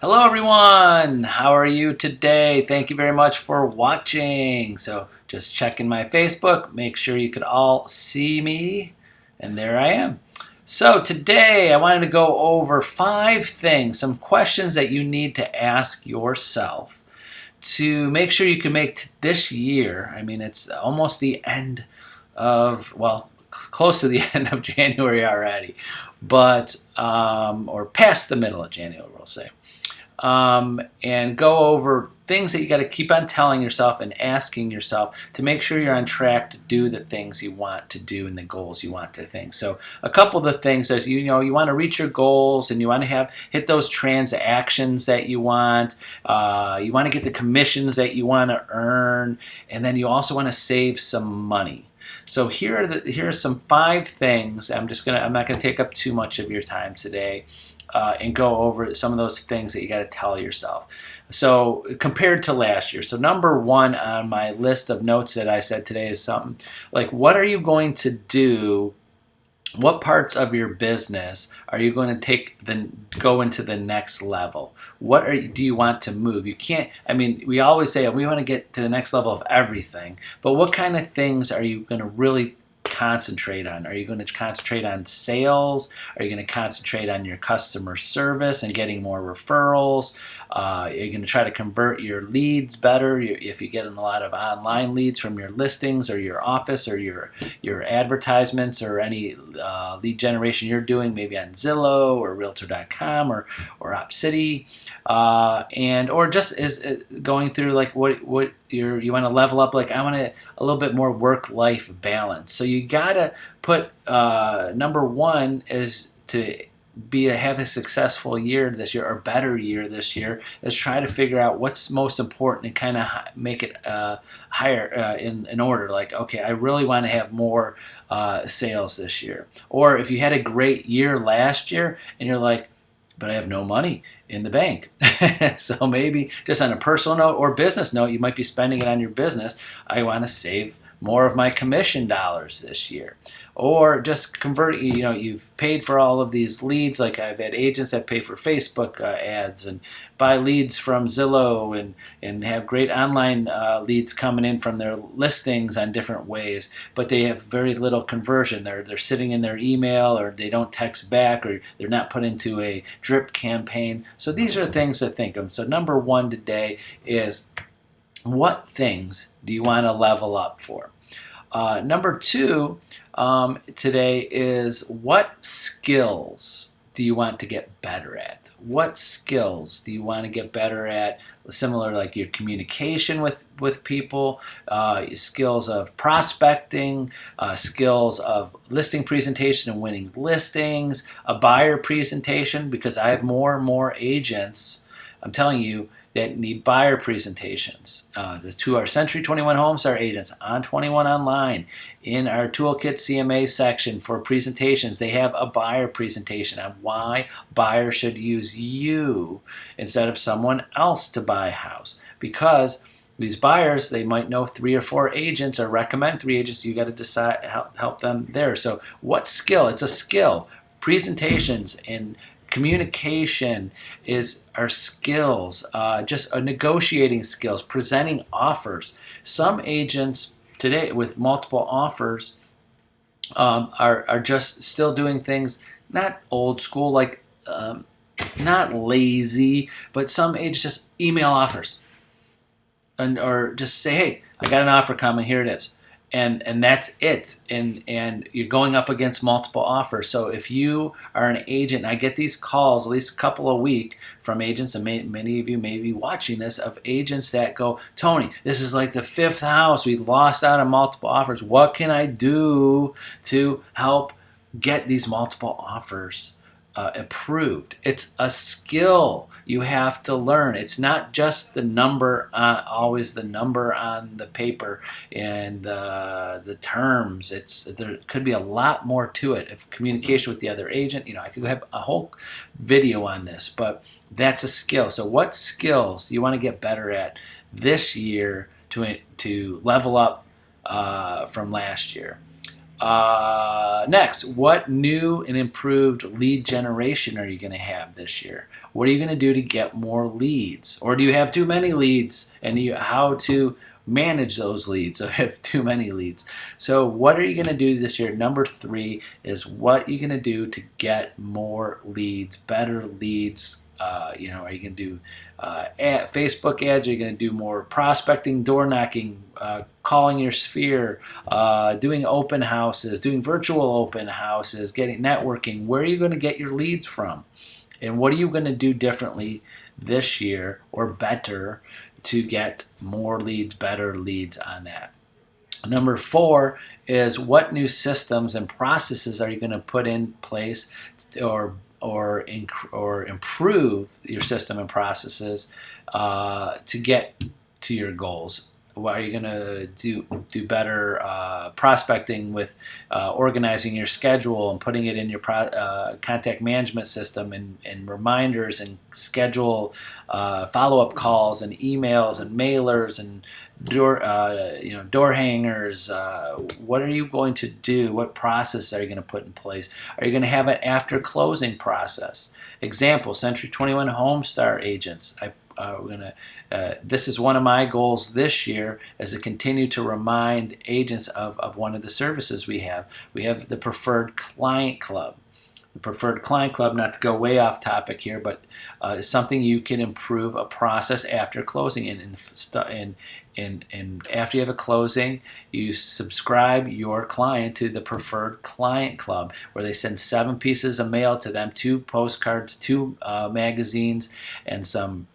Hello everyone, how are you today? Thank you very much for watching. So just checking my Facebook, make sure you could all see me, and there I am. So today I wanted to go over 5 things, some questions that you need to ask yourself to make sure you can make this year. I mean, it's almost the end of, well, close to the end of January already, but or past the middle of January, we'll say. And go over things that you got to keep on telling yourself and asking yourself to make sure you're on track to do the things you want to do and the goals you want to think. So a couple of the things is, you want to reach your goals and you want to hit those transactions that you want. You want to get the commissions that you want to earn, and then you also want to save some money. So here are some 5 things. I'm not gonna take up too much of your time today. And go over some of those things that you got to tell yourself. So compared to last year. So number 1 on my list of notes that I said today is something like, what are you going to do? What parts of your business are you going to go into the next level? Do you want to move? You can't, we always say we want to get to the next level of everything, but what kind of things are you going to really concentrate on? Are you going to concentrate on sales? Are you going to concentrate on your customer service and getting more referrals? Are you going to try to convert your leads better if you get a lot of online leads from your listings or your office or your advertisements or any lead generation you're doing, maybe on Zillow or Realtor.com or OpCity, or just is going through like what you want to level up. Like, I want a little bit more work-life balance. So you gotta put number 1 is to have a successful year this year, or better year this year, is try to figure out what's most important and kind of make it higher in order. Like, okay, I really want to have more sales this year. Or if you had a great year last year and you're like, but I have no money in the bank. So maybe just on a personal note or business note, you might be spending it on your business. I want to save more of my commission dollars this year. Or just convert, you've paid for all of these leads. Like, I've had agents that pay for Facebook ads and buy leads from Zillow and have great online leads coming in from their listings on different ways, but they have very little conversion. They're sitting in their email, or they don't text back, or they're not put into a drip campaign. So these are things to think of. So number 1 today is, what things do you want to level up for? Number 2 today is, what skills do you want to get better at? What skills do you want to get better at? Similar, like your communication with people, skills of prospecting, skills of listing presentation and winning listings, a buyer presentation, because I have more and more agents, I'm telling you, that need buyer presentations. To our Century 21 HomeStar agents on 21 Online, in our Toolkit CMA section for presentations, they have a buyer presentation on why buyers should use you instead of someone else to buy a house. Because these buyers, they might know 3 or 4 agents or recommend 3 agents. You got to decide, help them there. So what skill? It's a skill. Presentations and communication are skills, just negotiating skills, presenting offers. Some agents today with multiple offers are just still doing things not old school, like not lazy, but some agents just email offers or just say, hey, I got an offer coming, here it is. And that's it. And you're going up against multiple offers. So if you are an agent, and I get these calls at least a couple a week from agents, and many of you may be watching this, of agents that go, Tony, this is like the 5th house. We lost out on multiple offers. What can I do to help get these multiple offers approved? It's a skill you have to learn. It's not just the number, always the number on the paper and the terms. There could be a lot more to it. If communication with the other agent, I could have a whole video on this, but that's a skill. So what skills do you want to get better at this year to level up from last year? Next, what new and improved lead generation are you going to have this year? What are you going to do to get more leads? Or do you have too many leads, and how to manage those leads? So have too many leads. So what are you going to do this year? Number 3 is what you're going to do to get more leads, better leads. Are you going to do Facebook ads? Are you going to do more prospecting, door knocking, calling your sphere, doing open houses, doing virtual open houses, getting networking? Where are you going to get your leads from? And what are you going to do differently this year or better to get more leads, better leads on that? Number 4 is what new systems and processes are you going to put in place or improve your system and processes to get to your goals? What are you going to do better prospecting with organizing your schedule and putting it in your contact management system and reminders and schedule follow-up calls and emails and mailers and door hangers? What are you going to do? What process are you going to put in place? Are you going to have an after closing process? Example: Century 21 HomeStar agents. This is one of my goals this year, is to continue to remind agents of one of the services we have. We have the Preferred Client Club. The Preferred Client Club, not to go way off topic here, but is something you can improve a process after closing. And after you have a closing, you subscribe your client to the Preferred Client Club, where they send 7 pieces of mail to them, 2 postcards, 2 magazines, and some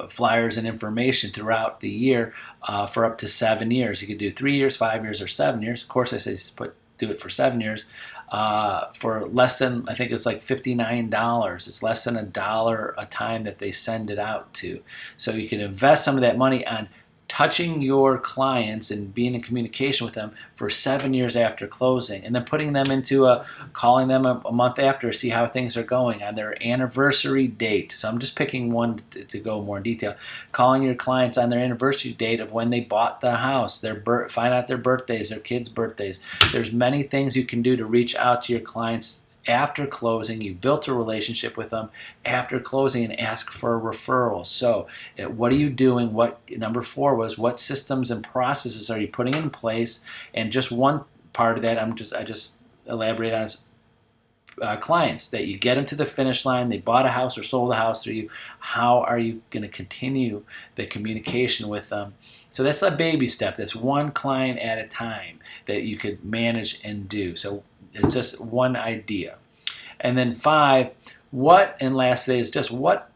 flyers and information throughout the year for up to 7 years. You could do 3 years, 5 years, or 7 years. Of course, I say do it for 7 years. For less than, I think it's like $59. It's less than $1 a time that they send it out to. So you can invest some of that money on touching your clients and being in communication with them for 7 years after closing, and then putting them into calling them a month after to see how things are going on their anniversary date. So I'm just picking one to go more in detail. Calling your clients on their anniversary date of when they bought the house, find out their birthdays, their kids' birthdays. There's many things you can do to reach out to your clients after closing. You've built a relationship with them after closing, and ask for a referral. So what are you doing? Number 4 was, what systems and processes are you putting in place? And just one part of that I just elaborate on is clients that you get them to the finish line. They bought a house or sold a house through you. How are you going to continue the communication with them? So that's a baby step. That's one client at a time that you could manage and do. So it's just one idea. And then 5, and lastly is just what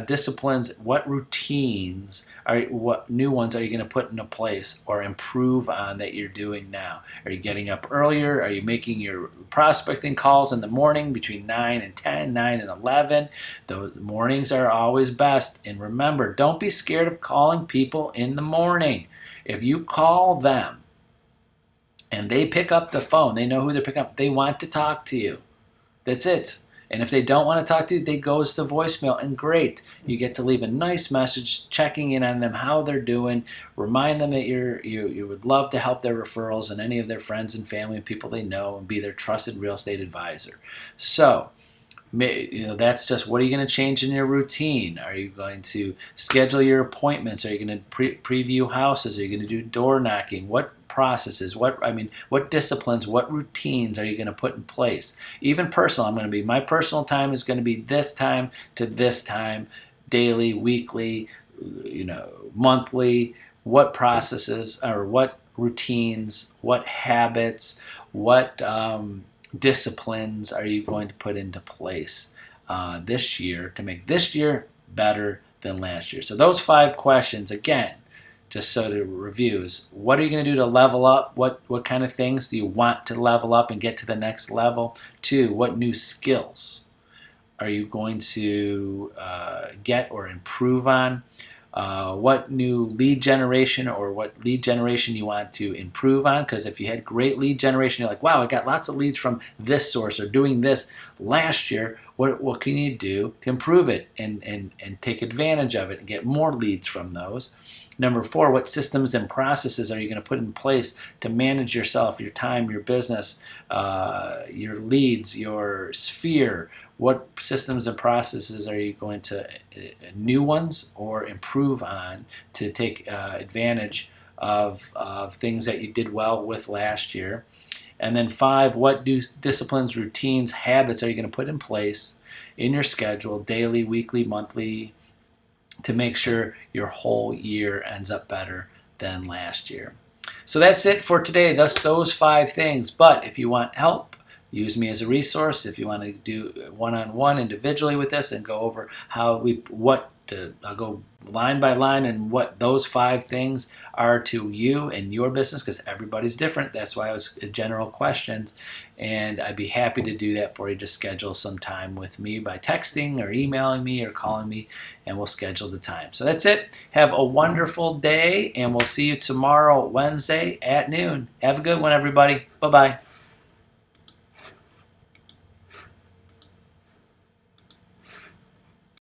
disciplines, what routines, what new ones are you going to put into place or improve on that you're doing now? Are you getting up earlier? Are you making your prospecting calls in the morning between 9 and 10, 9 and 11? The mornings are always best. And remember, don't be scared of calling people in the morning. If you call them and they pick up the phone, they know who they're picking up, they want to talk to you. That's it. And if they don't want to talk to you, they goes to voicemail, and great. You get to leave a nice message checking in on them, how they're doing, remind them that you would love to help their referrals and any of their friends and family and people they know, and be their trusted real estate advisor. So, that's just, what are you going to change in your routine? Are you going to schedule your appointments? Are you going to preview houses? Are you going to do door knocking? What processes, what disciplines, what routines are you going to put in place? Even personal, my personal time is going to be this time to this time, daily, weekly, monthly. What processes or what routines, what habits, what disciplines are you going to put into place this year to make this year better than last year? So those 5 questions, again, just so to review, is what are you going to do to level up? What kind of things do you want to level up and get to the next level? 2, what new skills are you going to get or improve on? what new lead generation or what lead generation you want to improve on. Because if you had great lead generation, you're like, wow, I got lots of leads from this source or doing this last year. What can you do to improve it and take advantage of it and get more leads from those? Number 4, what systems and processes are you going to put in place to manage yourself, your time, your business, your leads, your sphere? What systems and processes are you going to, new ones, or improve on to take advantage of things that you did well with last year? And then 5, what disciplines, routines, habits are you going to put in place in your schedule, daily, weekly, monthly, to make sure your whole year ends up better than last year? So that's it for today. Those 5 things. But if you want help, use me as a resource. If you want to do one-on-one individually with this and go over I'll go line by line and what those 5 things are to you and your business, because everybody's different. That's why it was general questions, and I'd be happy to do that for you. Just schedule some time with me by texting or emailing me or calling me, and we'll schedule the time. So that's it. Have a wonderful day, and we'll see you tomorrow, Wednesday at noon. Have a good one, everybody. Bye-bye.